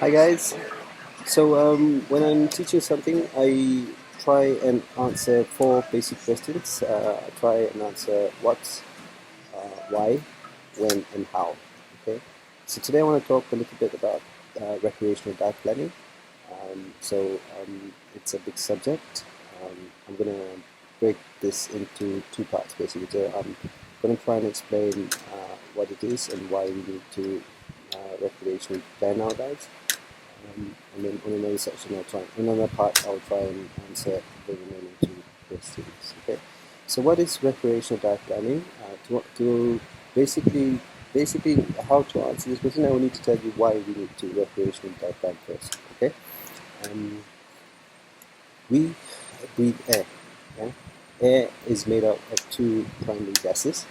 Hi guys. So when I'm teaching something, I try and answer four basic questions. I try and answer what, why, when, and how. Okay. So today I want to talk a little bit about recreational diet planning. It's a big subject. I'm gonna break this into two parts basically. So I'm gonna try and explain what it is and why we need to recreationally plan our diets. And then on another section, another part, I'll try and answer the remaining two questions. Okay. So what is recreational diet planning? To basically how to answer this question, I will need to tell you why we need to recreational diet plan first. Okay. Um, we breathe air. Yeah? Air is made up of two primary gases,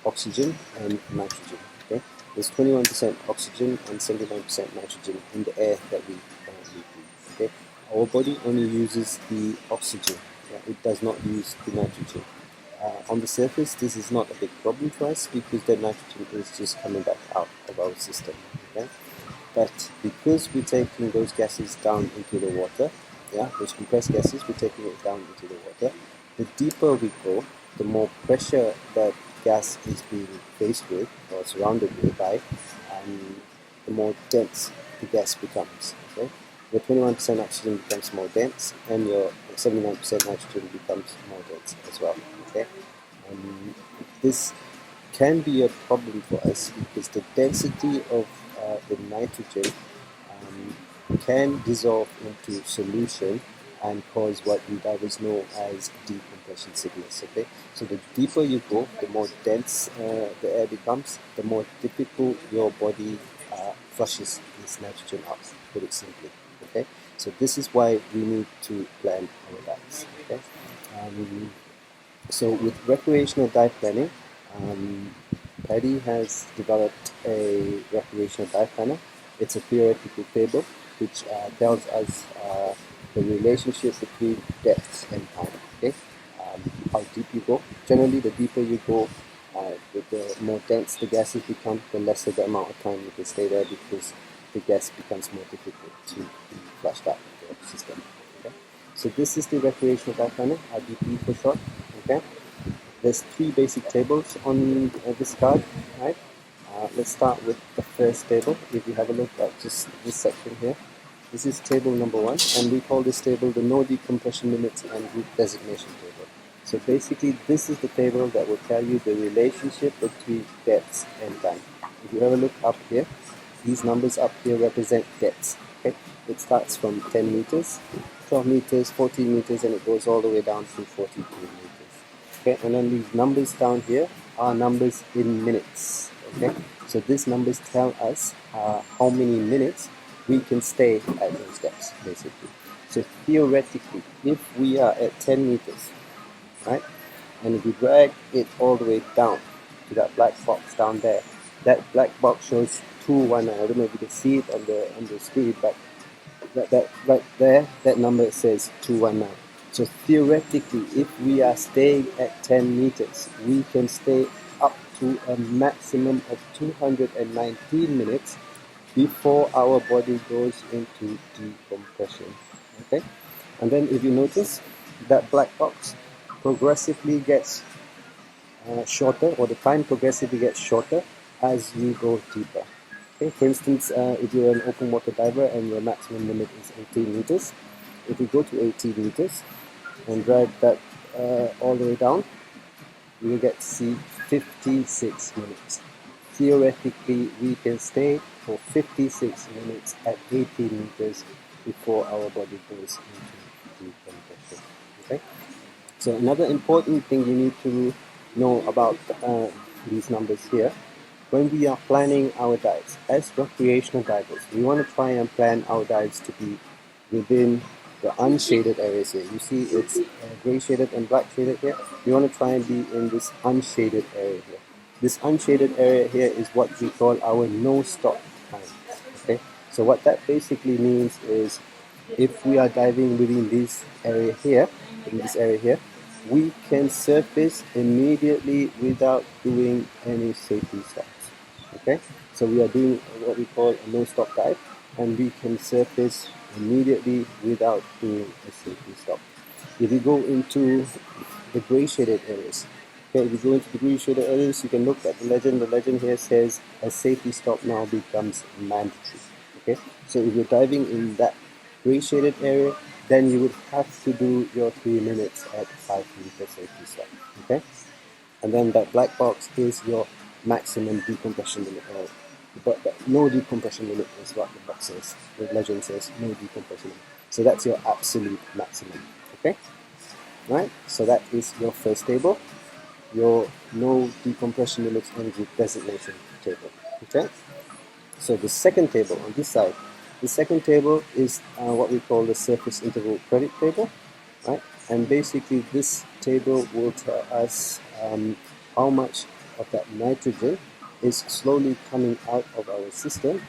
oxygen and nitrogen. Okay, there's 21% oxygen and 79% nitrogen in the air that we currently breathe. Okay, our body only uses the oxygen. Yeah? It does not use the nitrogen. On the surface, this is not a big problem for us because the nitrogen is just coming back out of our system. Okay, but because we're taking those gases down into the water, yeah, those compressed gases, we're taking it down into the water. The deeper we go, the more pressure that gas is being faced with or surrounded with by, the more dense the gas becomes. Okay, your 21% oxygen becomes more dense, and your 79% nitrogen becomes more dense as well. Okay, um, this can be a problem for us because the density of the nitrogen can dissolve into solution and cause what we divers know as decompression sickness. Okay, so the deeper you go, the more dense the air becomes, the more difficult your body flushes this nitrogen out. To put it simply. Okay, so this is why we need to plan our diets. Okay, um, so with recreational diet planning, um, Paddy has developed a recreational diet planner. It's a theoretical table which tells us the relationship between depth and time. Okay, how deep you go. Generally, the deeper you go, the more dense the gases become, the lesser the amount of time you can stay there because the gas becomes more difficult to be flushed out of the system. Okay, so this is the recreational diet planner, RDP for short. Okay. There's three basic tables on this card, right? Let's start with the first table. If you have a look at just this section here, this is table number one, and we call this table the no decompression limits and route designation table. So basically, this is the table that will tell you the relationship between depths and time. If you have a look up here, these numbers up here represent depths. Okay, it starts from 10 meters, 12 meters, 14 meters, and it goes all the way down to 42 meters. Okay, and then these numbers down here are numbers in minutes. Okay, so these numbers tell us how many minutes we can stay at those depths, basically. So theoretically, if we are at 10 meters, right, and if we drag it all the way down to that black box down there, that black box shows 219. I don't know if you can see it on the screen, but that right there, that number says 219. So theoretically, if we are staying at 10 meters, we can stay up to a maximum of 219 minutes before our body goes into decompression. Okay, and then if you notice, that black box progressively gets shorter, or the time progressively gets shorter as you go deeper. Okay, for instance, if you're an open water diver and your maximum limit is 18 meters, if you go to 18 meters and drag that all the way down, you will get to see 56 minutes. Theoretically, we can stay for 56 minutes at 18 meters before our body goes into decompression. Okay? So another important thing you need to know about these numbers here, when we are planning our diets, as recreational divers, we want to try and plan our diets to be within the unshaded areas here. You see it's gray shaded and black shaded here. We want to try and be in this unshaded area here. This unshaded area here is what we call our no stop time. Okay, so what that basically means is if we are diving within this area here, we can surface immediately without doing any safety stops. Okay, so we are doing what we call a no stop dive. and we can surface immediately without doing a safety stop. If you go into the gray shaded areas, okay, if you go into the gray shaded areas, you can look at the legend. The legend here says a safety stop now becomes mandatory. Okay, so if you're diving in that gray shaded area, then you would have to do your 3 minutes at 5 meter safety stop. Okay, and then that black box is your maximum decompression limit. But no decompression limit is what the box says. The legend says no decompression limit. So that's your absolute maximum. Okay, right? So that is your first table, your no decompression limits energy designation table. Okay. So the second table on this side, the second table is what we call the surface interval credit table, right? And basically this table will tell us how much of that nitrogen is slowly coming out of our system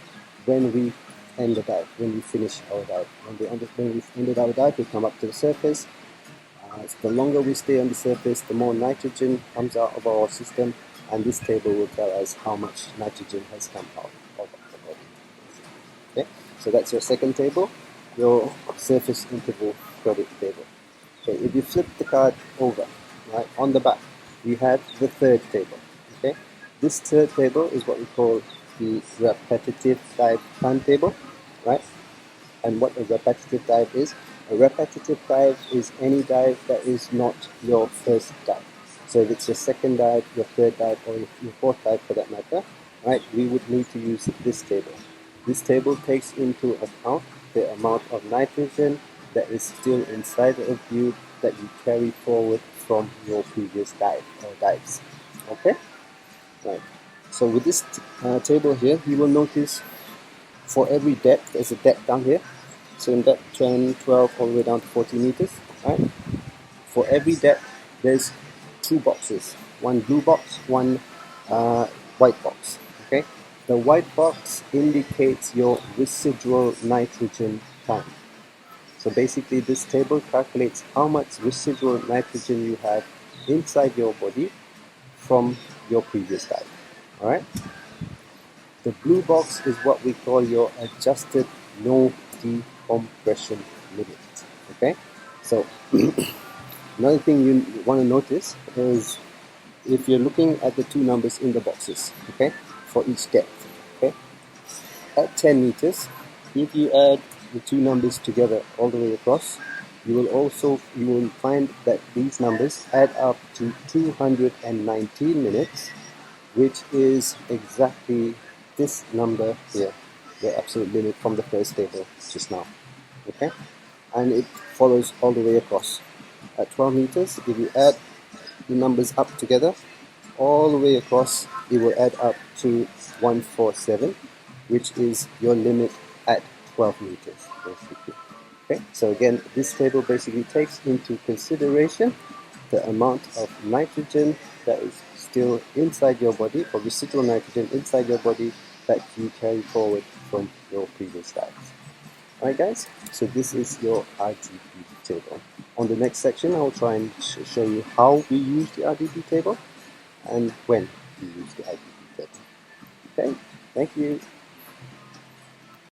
when we end the dive, when we finish our dive. When we've ended our dive, we come up to the surface. The longer we stay on the surface, the more nitrogen comes out of our system, and this table will tell us how much nitrogen has come out of the body. Okay, so that's your second table, your surface interval credit table. Okay, if you flip the card over, right, on the back, we have the third table. Okay, this third table is what we call the repetitive dive time table, right? And what a repetitive dive is. A repetitive dive is any dive that is not your first dive. So if it's your second dive, your third dive, or your fourth dive for that matter, right, we would need to use this table. This table takes into account the amount of nitrogen that is still inside of you that you carry forward from your previous dive or dives. Okay? Right. So with this table here, you will notice for every depth, there's a depth down here. So in depth 10, 12, all the way down to 40 meters, right? For every depth, there's two boxes. One blue box, one white box, okay? The white box indicates your residual nitrogen time. So basically this table calculates how much residual nitrogen you have inside your body from your previous dive, all right? The blue box is what we call your adjusted no decompression limit. Okay, so another thing you want to notice is if you're looking at the two numbers in the boxes, okay, for each depth, okay, at 10 meters, if you add the two numbers together all the way across, you will find that these numbers add up to 219 minutes, which is exactly this number here, the absolute limit from the first table just now. Okay, and it follows all the way across. At 12 meters, if you add the numbers up together all the way across, it will add up to 147, which is your limit at 12 meters basically. Okay, so again, this table basically takes into consideration the amount of nitrogen that is still inside your body, or residual nitrogen inside your body, that you carry forward from your previous dives. Alright guys, so this is your RDP table. On the next section, I will try and show you how we use the RDP table and when we use the RDP table. Okay, thank you.